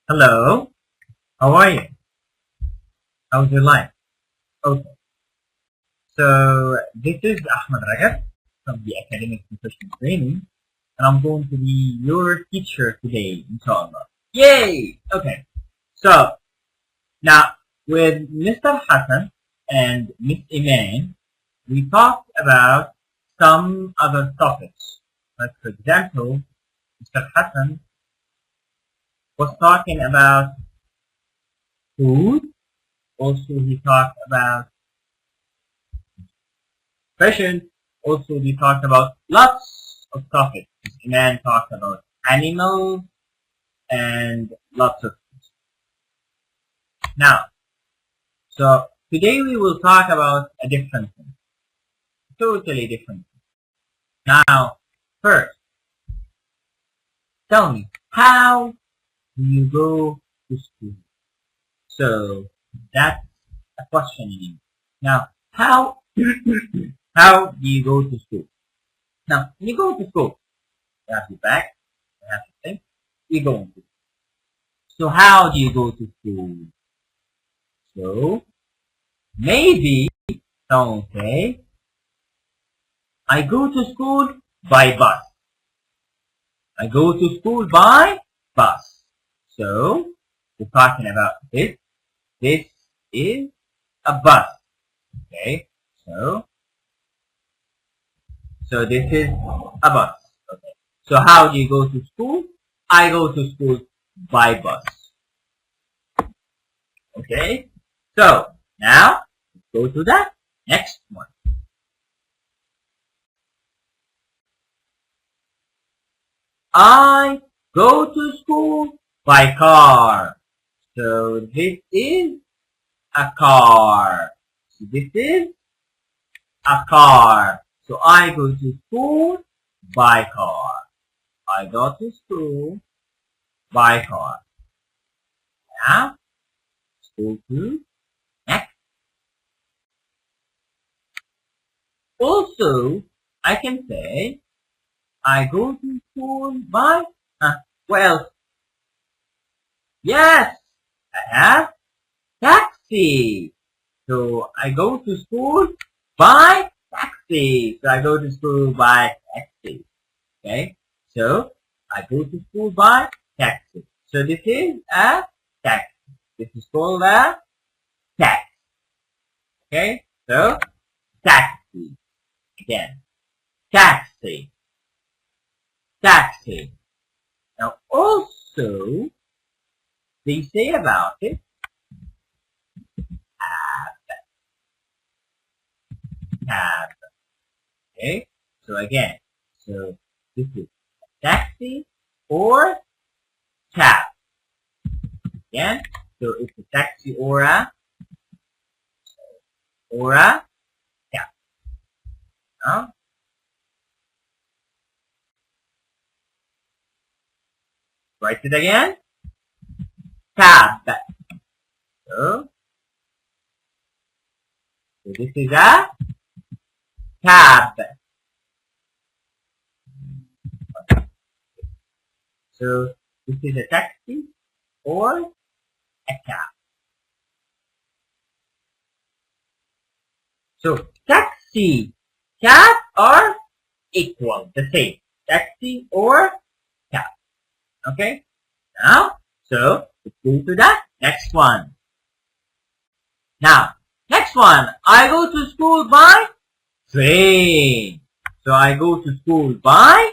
Hello, how are you? How's your life? Okay, so this is Ahmed Rajab from the Academic Professional Training, and I'm going to be your teacher today, inshallah. Yay! Okay, so now with Mr. Hassan and Miss Iman, we talked about some other topics. Like for example, Mr. Hassan was talking about food. Also, he talked about fashion. Also, we talked about lots of topics. Iman talked about animals and lots of things. Now, so today we will talk about a different thing. Totally different thing. Now, first, tell me, how do you go to school? So, that's a question in English. Now, how how do you go to school? Now, when you go to school, you have your bag, you have your thing, you go into school. So, how do you go to school? So, maybe someone say, I go to school by bus. I go to school by bus. So, we're talking about this. This is a bus. Okay, so this is a bus. Okay, so how do you go to school? I go to school by bus. Okay, so now let's go to the next one. I go to school by car. So this is a car. So this is a car. So I go to school by car. I go to school by car. Now, let's go to next. Also, I can say, I go to school by, well, yes, I have taxi. So I go to school by taxi. So I go to school by taxi. Okay. So I go to school by taxi. So this is a taxi. This is called a taxi. Okay. So taxi. Again. Taxi. Taxi. Now also they say about it cab. Okay. So again. So this is taxi or cab. Again, so it's a taxi or a cab. Now, write it again. Cab. So this is a cab. So this is a taxi or a cab. So taxi, cab are equal, the same. Taxi or cab. Okay? Now, so let's go to the next one. Now, next one. I go to school by train. So I go to school by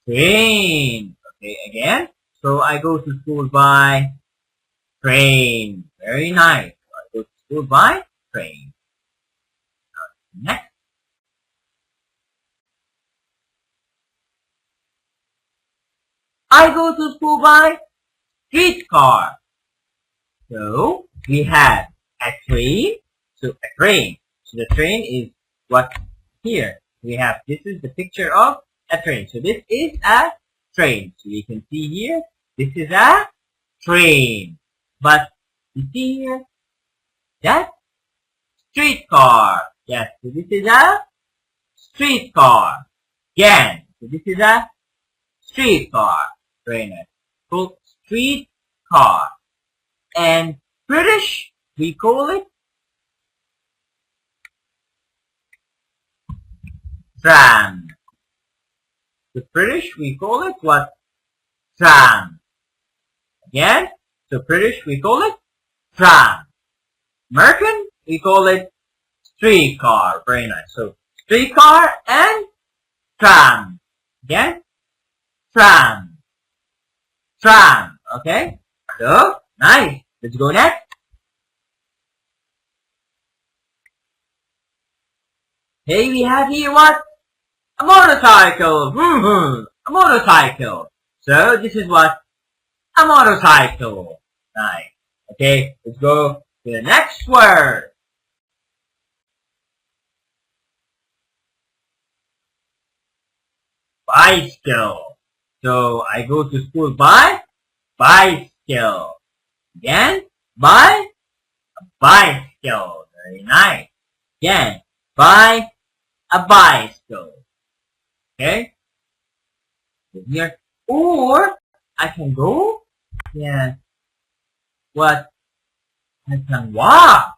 train. Okay, again. So I go to school by train. Very nice. So I go to school by train. Next. I go to school by streetcar. So we have a train. So a train. So the train is what here we have. This is the picture of a train. So this is a train. So you can see here, this is a train. But you see here, that streetcar. Yes, so this is a streetcar. Again, so this is a streetcar. Very nice. called street car. And British, we call it tram. The British, we call it what? Tram. Again, so British, we call it tram. American, we call it streetcar. Very nice. So streetcar and tram. Again, tram. Tram. Okay. So nice. Let's go next. Hey, we have here what? A motorcycle. A motorcycle. So this is what? A motorcycle. Nice. Okay, let's go to the next word. Bicycle. So I go to school by bicycle. Again, by a bicycle. Very nice. Again, by a bicycle. Okay? So here. Or I can go. Yeah. What? I can walk.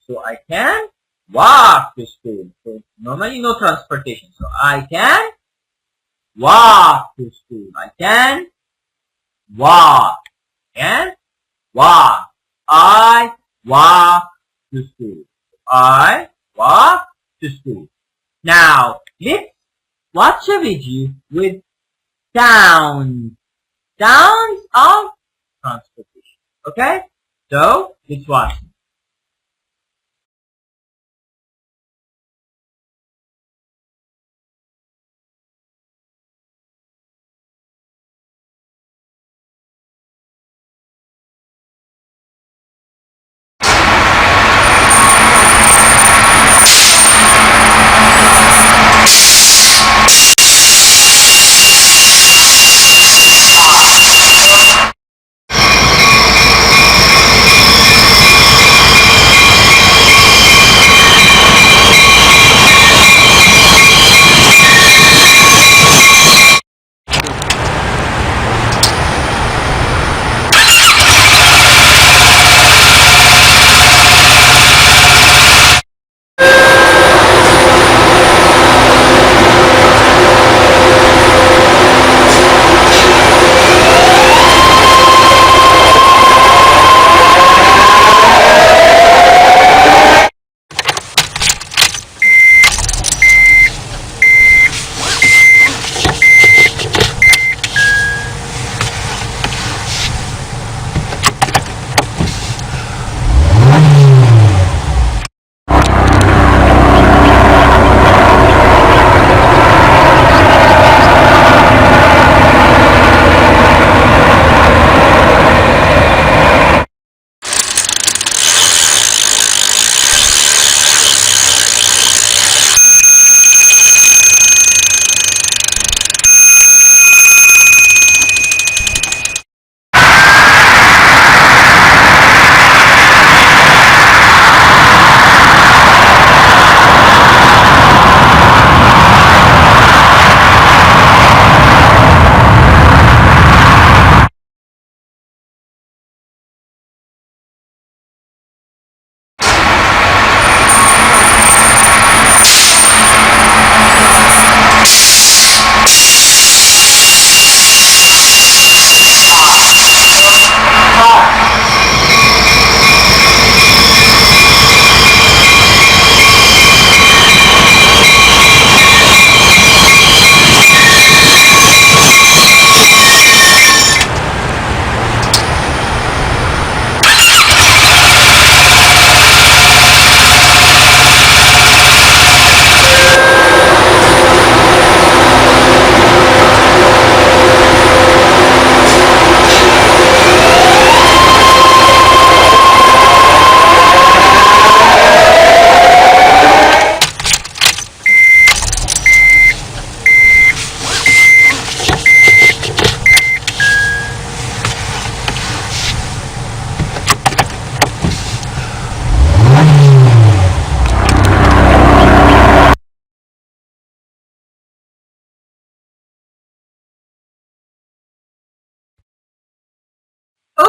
So I can walk to school. So normally no transportation. So I can walk to school. I can walk. And walk. I walk to school. I walk to school. Now, let's watch a video with sounds. Sounds of transportation. Okay? So, let's watch.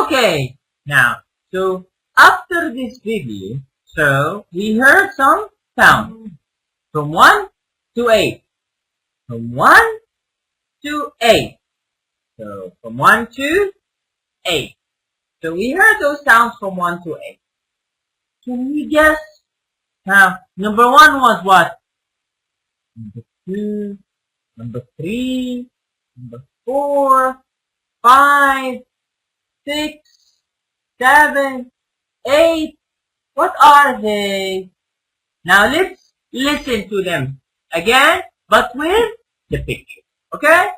Okay, now, so after this video, so we heard some sounds from 1 to 8. From 1 to 8. So from 1 to 8. So we heard those sounds from 1 to 8. Can you guess? Now, number 1 was what? Number 2, number 3, number 4, 5, 6, 7, 8. What are they? Now let's listen to them again, but with the picture. Okay?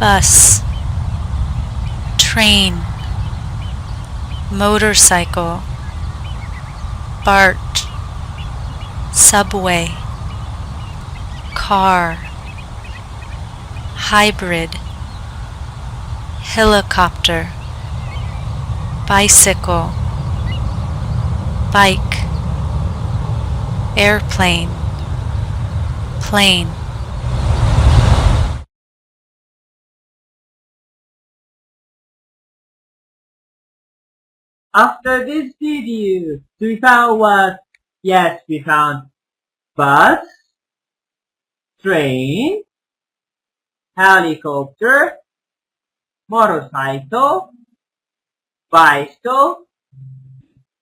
Bus, train, motorcycle, BART, subway, car, hybrid, helicopter, bicycle, bike, airplane, plane. After this video, we found what? Yes, we found bus, train, helicopter, motorcycle, bicycle,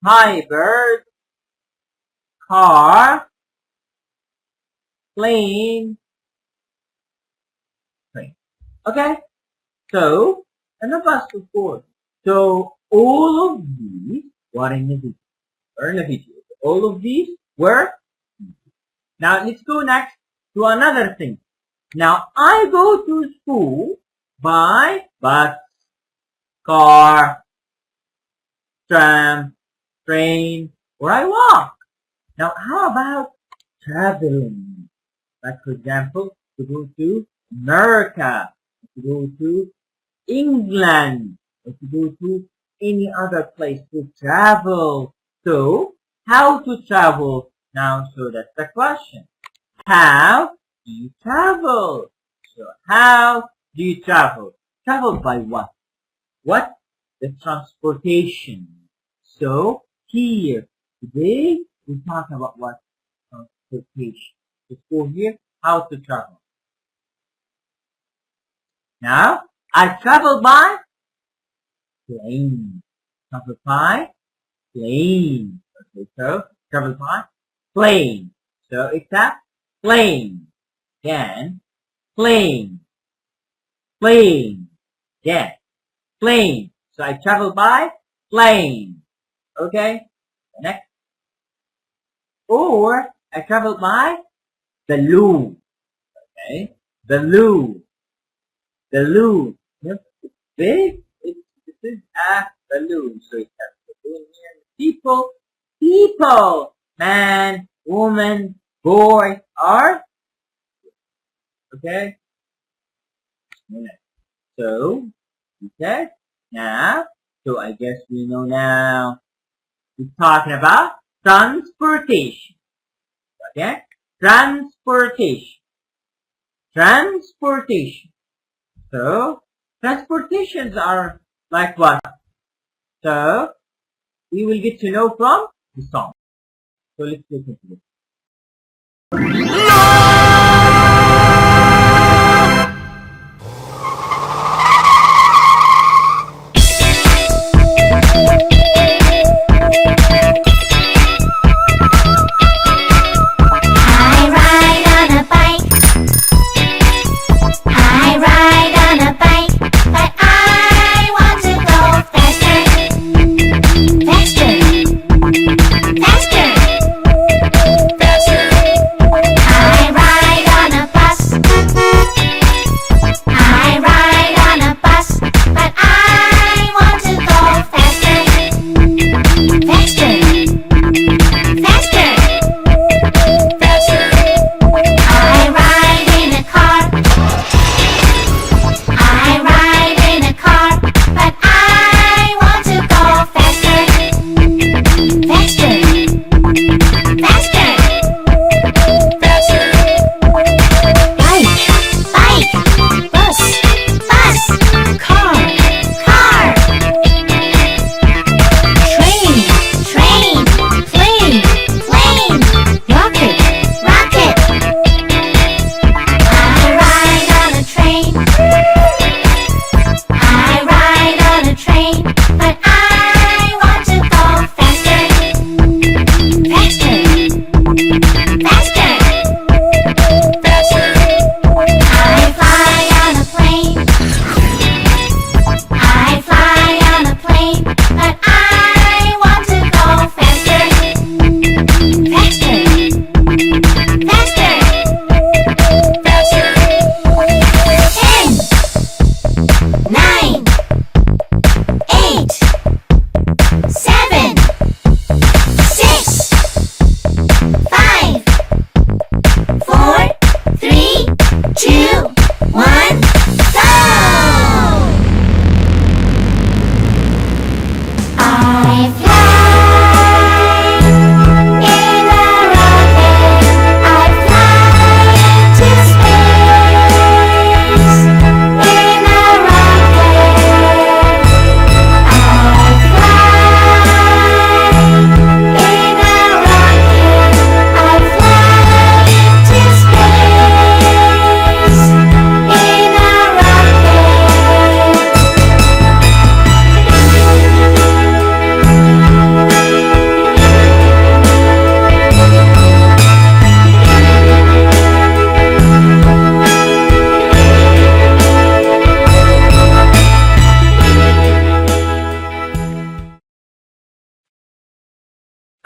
hybrid, car, plane, train. Okay? So, and the bus before. So, all of these were in the video. All of these were. Now, let's go next to another thing. Now, I go to school by bus, car, tram, train, or I walk. Now, how about traveling? Like, for example, to go to America, to go to England, or to go to any other place to travel. So, how to travel? Now, so that's the question. How do you travel? So, how do you travel? Travel by what? What? The transportation. So, here, today, we talk about what? Transportation. Let's go here, how to travel. Now, I travel by plane. Travel by plane. Okay, so travel by plane. So it's a plane. Then plane. Plane. Then plane. So I travel by plane. Okay? Next. Or I travel by balloon. Okay? Balloon. Balloon. Yep. It's big. This is a balloon. So it has balloon here. People. Man, woman, boy, are. Okay? So, okay. Now, so I guess we know now. We're talking about transportation. Okay? Transportation. Transportation. So, transportations are like what? So, we will get to know from the song. So, let's listen to it. I ride on a bike, but I want to go faster.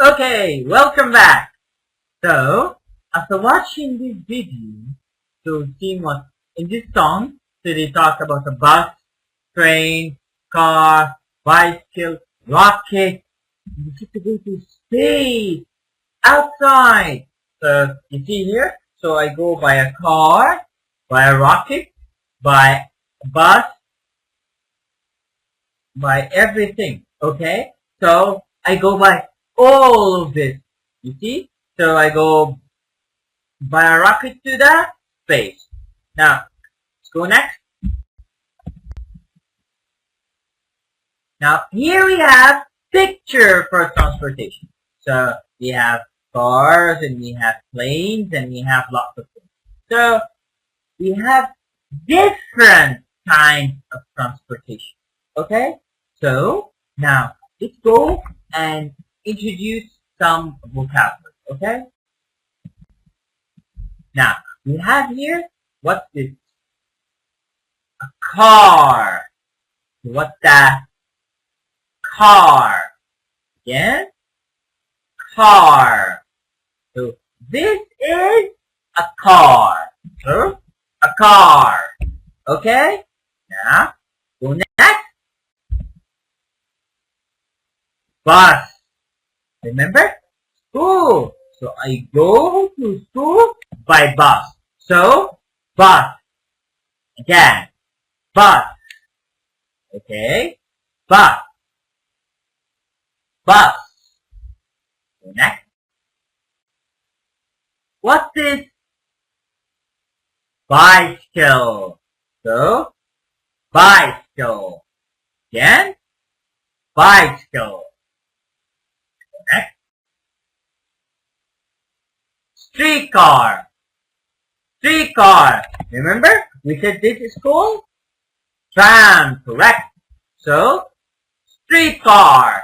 Okay, welcome back. So, after watching this video, so seeing what in this song, so they talk about a bus, train, car, bicycle, rocket. You get to go to space, outside. So you see here, so I go by a car, by a rocket, by a bus, by everything. Okay, so I go by all of this. You see, so I go by a rocket to the space. Now let's go next. Now here we have picture for transportation. So we have cars and we have planes and we have lots of things. So we have different kinds of transportation. Okay? So now let's go and introduce some vocabulary. Okay? Now we have here, what's this? A car. What's that? Car. Again? Car. So this is a car. So a car. Okay? Now go next. Bus. Remember? School. So I go to school by bus. So bus. Again. Bus. Okay? Bus. Bus. Go next. What's this? Bicycle. So, bicycle. Again, bicycle. Next. Streetcar. Streetcar. Remember, we said this is called tram, correct? So, streetcar.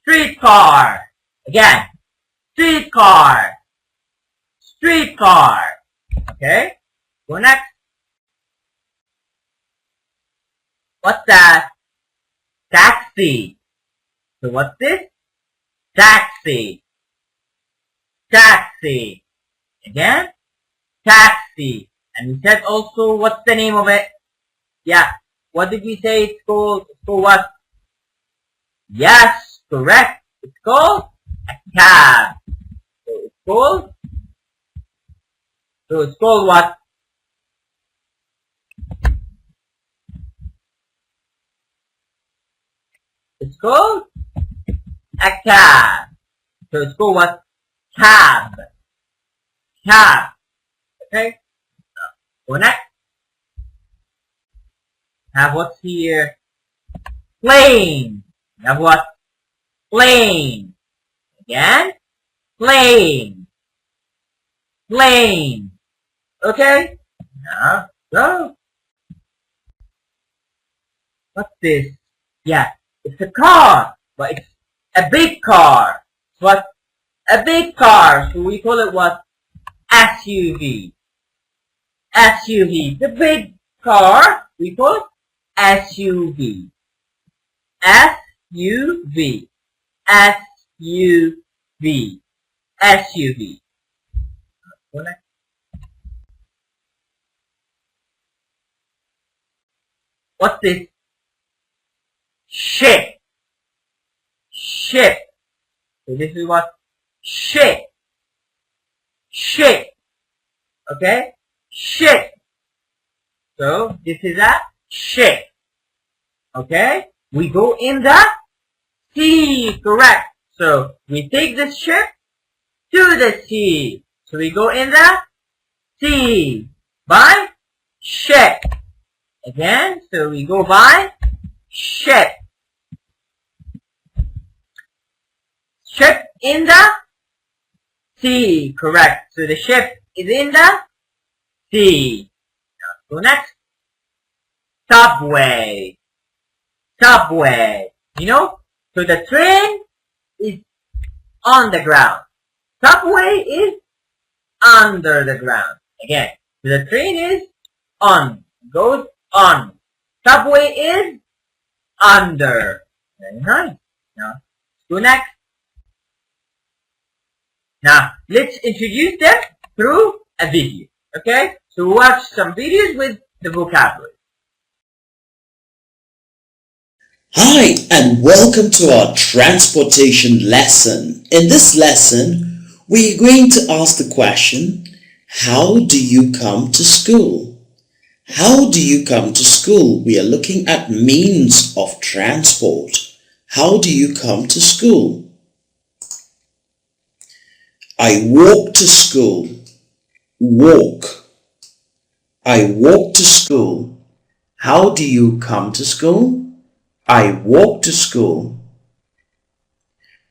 Streetcar. Again, streetcar. Streetcar. Okay? Go next. What's that? Taxi. So what's this? Taxi. Taxi. Again? Taxi. And we said also, what's the name of it? Yeah. What did we say it's called? It's called what? Yes, correct. It's called a cab. So it's called what? It's called a cab. So it's called what? Cab. Cab. Okay? Go next. Have what's here? Plane. Have what? Plane. Again? Plane. Plane. Okay? Now, go. What's this? Yeah, it's a car, but it's a big car. What? A big car. So we call it what? SUV. SUV. The big car, we call it SUV. SUV. SUV. SUV. Go next. What's this? Ship. Ship. So this is what? Ship. Ship. Okay? Ship. So this is a ship. Okay? We go in the sea. Correct. So we take the ship to the sea. So we go in the sea by ship. Again, so we go by ship. Ship in the sea. Correct. So the ship is in the sea. Now, go next. Subway. Subway. You know? So the train is on the ground. Subway is under the ground. Again, so the train is on. Goes on. Subway is under. Very nice. Now, go next. Now, let's introduce them through a video. Okay? So watch some videos with the vocabulary. Hi and welcome to our transportation lesson. In this lesson, we're going to ask the question, how do you come to school? How do you come to school? We are looking at means of transport. How do you come to school? I walk to school. Walk. I walk to school. How do you come to school? I walk to school.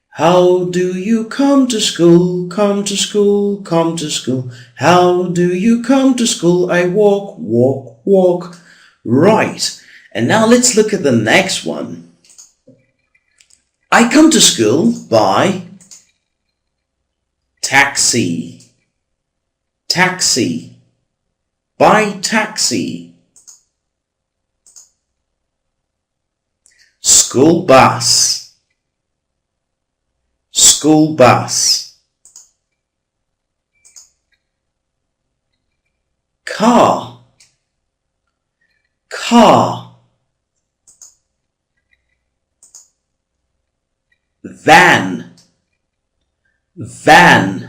How do you come to school? Come to school, come to school. How do you come to school? I walk, walk, walk. Right. And now let's look at the next one. I come to school by taxi. Taxi. By taxi. School bus. School bus. Car. Car. Van. Van.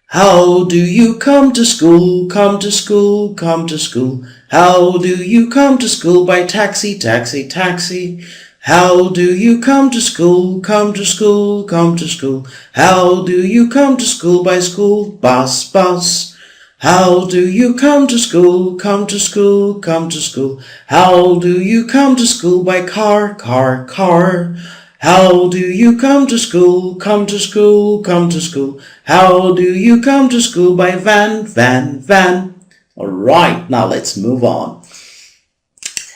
How do you come to school? Come to school, come to school. How do you come to school? By taxi, taxi, taxi. How do you come to school? Come to school, come to school. How do you come to school? By school, bus, bus. How do you come to school? Come to school, come to school. How do you come to school? By car, car, car. How do you come to school? Come to school, come to school. How do you come to school? By van, van, van. Alright, now let's move on.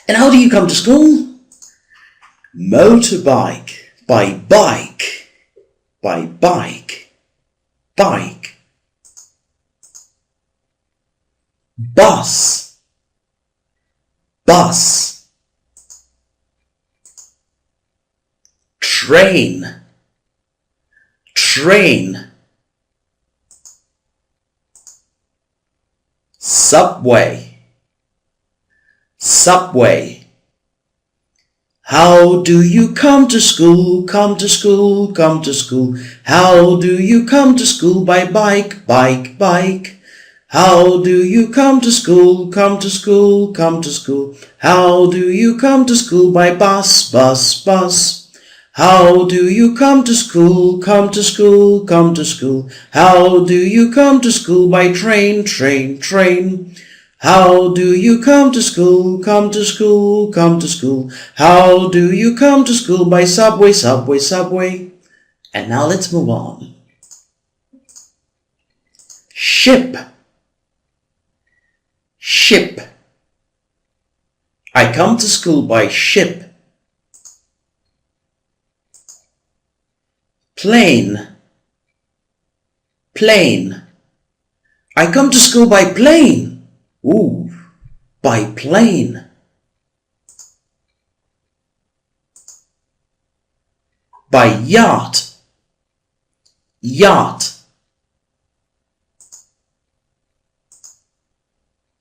And how do you come to school? Motorbike. By bike. By bike. Bike. Bus. Bus. Train. Train. Subway. Subway. How do you come to school? Come to school, come to school. How do you come to school? By bike, bike, bike. How do you come to school? Come to school, come to school. How do you come to school? By bus, bus, bus. How do you come to school? Come to school, come to school. How do you come to school? By train, train, train. How do you come to school? Come to school, come to school. How do you come to school? By subway, subway, subway. And now let's move on. Ship. Ship. I come to school by ship. Plane. Plane. I come to school by plane. Ooh, by plane. By yacht. Yacht.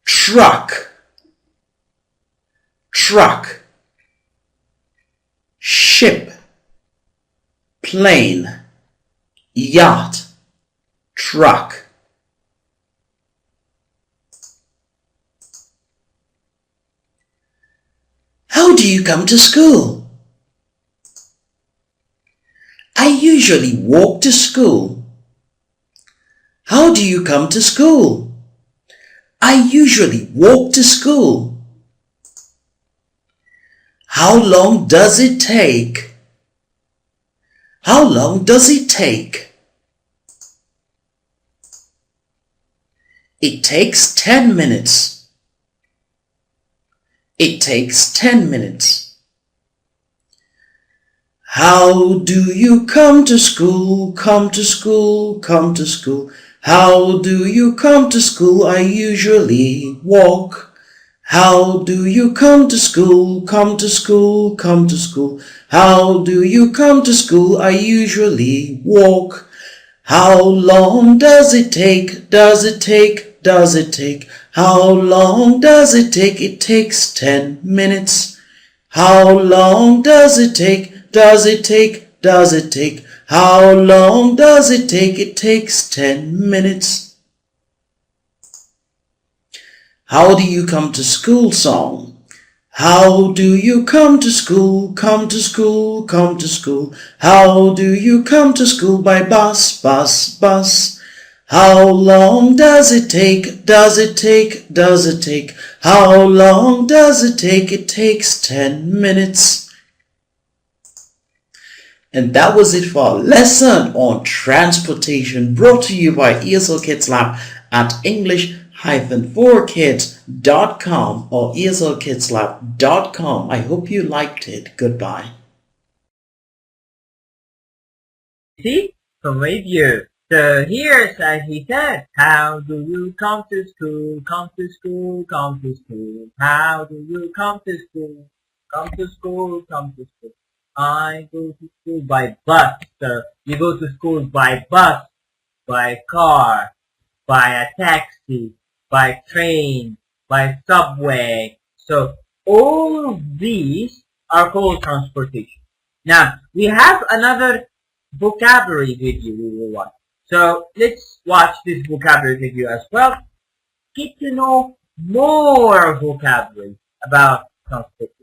Truck. Truck. Ship. Plane. Yacht. Truck. How do you come to school? usually walk to school. How do you come to school? I usually walk to school. How long does it take? How long does it take? It takes 10 minutes. It takes 10 minutes. How do you come to school? Come to school, come to school. How do you come to school? I usually walk. How do you come to school? Come to school, come to school. How do you come to school? I usually walk. How long does it take? Does it take? Does it take? How long does it take? It takes 10 minutes. How long does it take? Does it take? Does it take? How long does it take? It takes 10 minutes. How do you come to school song? How do you come to school? Come to school, come to school. How do you come to school? By bus, bus, bus. How long does it take? Does it take? Does it take? How long does it take? It takes 10 minutes. And that was it for our lesson on transportation, brought to you by ESL Kids Lab at English-4kids.com or ESLKidsLab.com. I hope you liked it. Goodbye. See? From review. So here's as he said, how do you come to school? Come to school, come to school. How do you come to school? Come to school, come to school. I go to school by bus. So you go to school by bus, by car, by a taxi, by train, by subway. So all of these are called transportation. Now we have another vocabulary video we will watch. So let's watch this vocabulary video as well. Get to know more vocabulary about transportation.